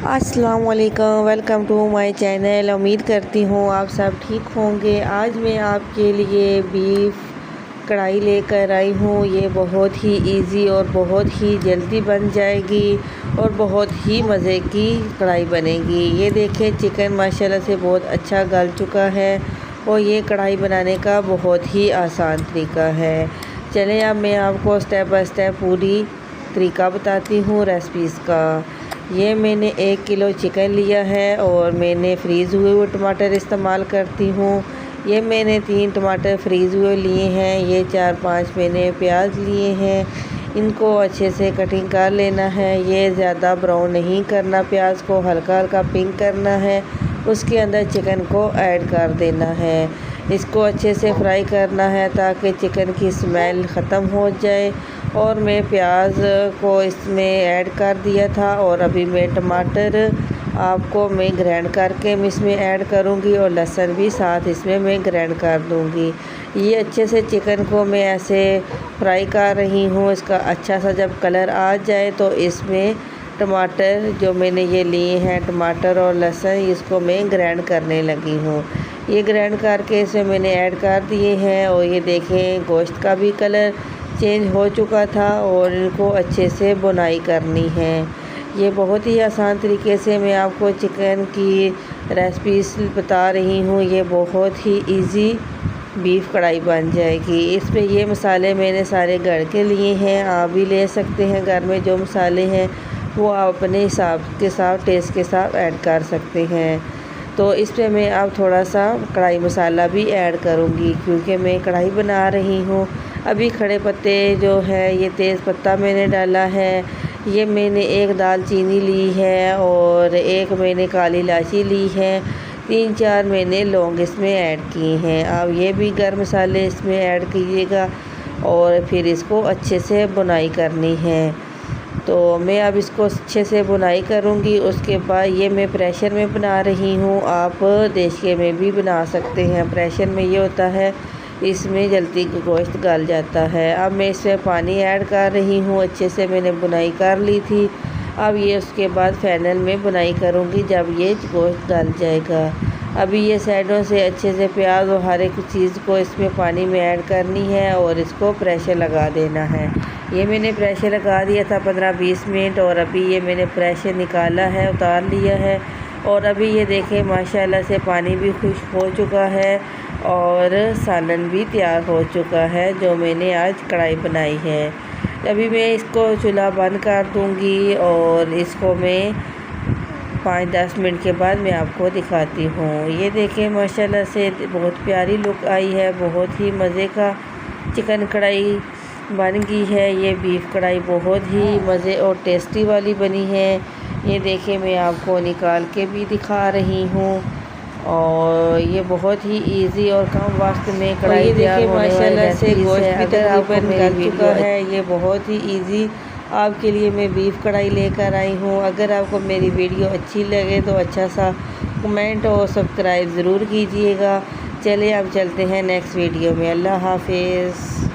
अस्सलाम वालेकुम, welcome to my channel. उम्मीद करती हूँ आप सब ठीक होंगे। आज मैं आपके लिए बीफ कढ़ाई लेकर आई हूँ। ये बहुत ही इजी और बहुत ही जल्दी बन जाएगी और बहुत ही मज़े की कढ़ाई बनेगी। ये देखें, चिकन माशाल्लाह से बहुत अच्छा गल चुका है और ये कढ़ाई बनाने का बहुत ही आसान तरीका है। चलें अब मैं आपको स्टेप बाय स्टेप पूरी तरीका बताती हूँ रेसिपीज़ का। ये मैंने 1 किलो चिकन लिया है और मैंने फ्रीज़ हुए टमाटर इस्तेमाल करती हूँ। ये मैंने 3 टमाटर फ्रीज़ हुए लिए हैं। ये 4-5 मैंने प्याज लिए हैं। इनको अच्छे से कटिंग कर लेना है। ये ज़्यादा ब्राउन नहीं करना, प्याज को हल्का हल्का पिंक करना है। उसके अंदर चिकन को ऐड कर देना है। इसको अच्छे से फ्राई करना है ताकि चिकन की स्मेल ख़त्म हो जाए। और मैं प्याज को इसमें ऐड कर दिया था और अभी मैं टमाटर आपको मैं ग्राइंड करके इसमें ऐड करूँगी और लहसुन भी साथ इसमें मैं ग्राइंड कर दूँगी। ये अच्छे से चिकन को मैं ऐसे फ्राई कर रही हूँ। इसका अच्छा सा जब कलर आ जाए तो इसमें टमाटर जो मैंने ये लिए हैं, टमाटर और लहसुन, इसको मैं ग्राइंड करने लगी हूँ। ये ग्राइंड करके इसमें मैंने ऐड कर दिए हैं और ये देखें गोश्त का भी कलर चेंज हो चुका था और इनको अच्छे से बुनाई करनी है। ये बहुत ही आसान तरीके से मैं आपको चिकन की रेसिपीज बता रही हूँ। ये बहुत ही इजी बीफ कढ़ाई बन जाएगी। इस पे ये मसाले मैंने सारे घर के लिए हैं। आप भी ले सकते हैं, घर में जो मसाले हैं वो आप अपने हिसाब के साथ टेस्ट के साथ ऐड कर सकते हैं। तो इस पे मैं अब थोड़ा सा कढ़ाई मसाला भी ऐड करूँगी क्योंकि मैं कढ़ाई बना रही हूँ। अभी खड़े पत्ते जो है, ये तेज़ पत्ता मैंने डाला है। ये मैंने 1 दालचीनी ली है और 1 मैंने काली इलायची ली है। 3-4 मैंने लौंग इसमें ऐड किए हैं। अब ये भी गर्म मसाले इसमें ऐड कीजिएगा और फिर इसको अच्छे से बुनाई करनी है। तो मैं अब इसको अच्छे से बुनाई करूँगी। उसके बाद ये मैं प्रेशर में बना रही हूँ। आप देशके में भी बना सकते हैं। प्रेशर में ये होता है, इसमें जल्दी गोश्त गल जाता है। अब मैं इसमें पानी ऐड कर रही हूँ। अच्छे से मैंने बुनाई कर ली थी। अब ये उसके बाद फाइनल में बुनाई करूँगी जब ये गोश्त गल जाएगा। अभी ये साइडों से अच्छे से प्याज और हर एक चीज़ को इसमें पानी में ऐड करनी है और इसको प्रेशर लगा देना है। ये मैंने प्रेशर लगा दिया था 15-20 मिनट और अभी ये मैंने प्रेशर निकाला है, उतार लिया है। और अभी ये देखें माशाल्लाह से पानी भी खुश्क हो चुका है और सालन भी तैयार हो चुका है जो मैंने आज कढ़ाई बनाई है। अभी मैं इसको चूल्हा बंद कर दूँगी और इसको मैं 5-10 मिनट के बाद मैं आपको दिखाती हूँ। ये देखें माशाल्लाह से बहुत प्यारी लुक आई है। बहुत ही मज़े का चिकन कढ़ाई बन गई है। ये बीफ कढ़ाई बहुत ही मज़े और टेस्टी वाली बनी है। ये देखें मैं आपको निकाल के भी दिखा रही हूँ और ये बहुत ही इजी और कम वक्त में कढ़ाई तैयार होने वाली माशाल्लाह से गोश्त भी तकरीबन गल चुका है। ये बहुत ही इजी आपके लिए मैं बीफ कढ़ाई लेकर आई हूँ। अगर आपको मेरी वीडियो अच्छी लगे तो अच्छा सा कमेंट और सब्सक्राइब ज़रूर कीजिएगा। चलिए अब चलते हैं नेक्स्ट वीडियो में। अल्लाह हाफिज़।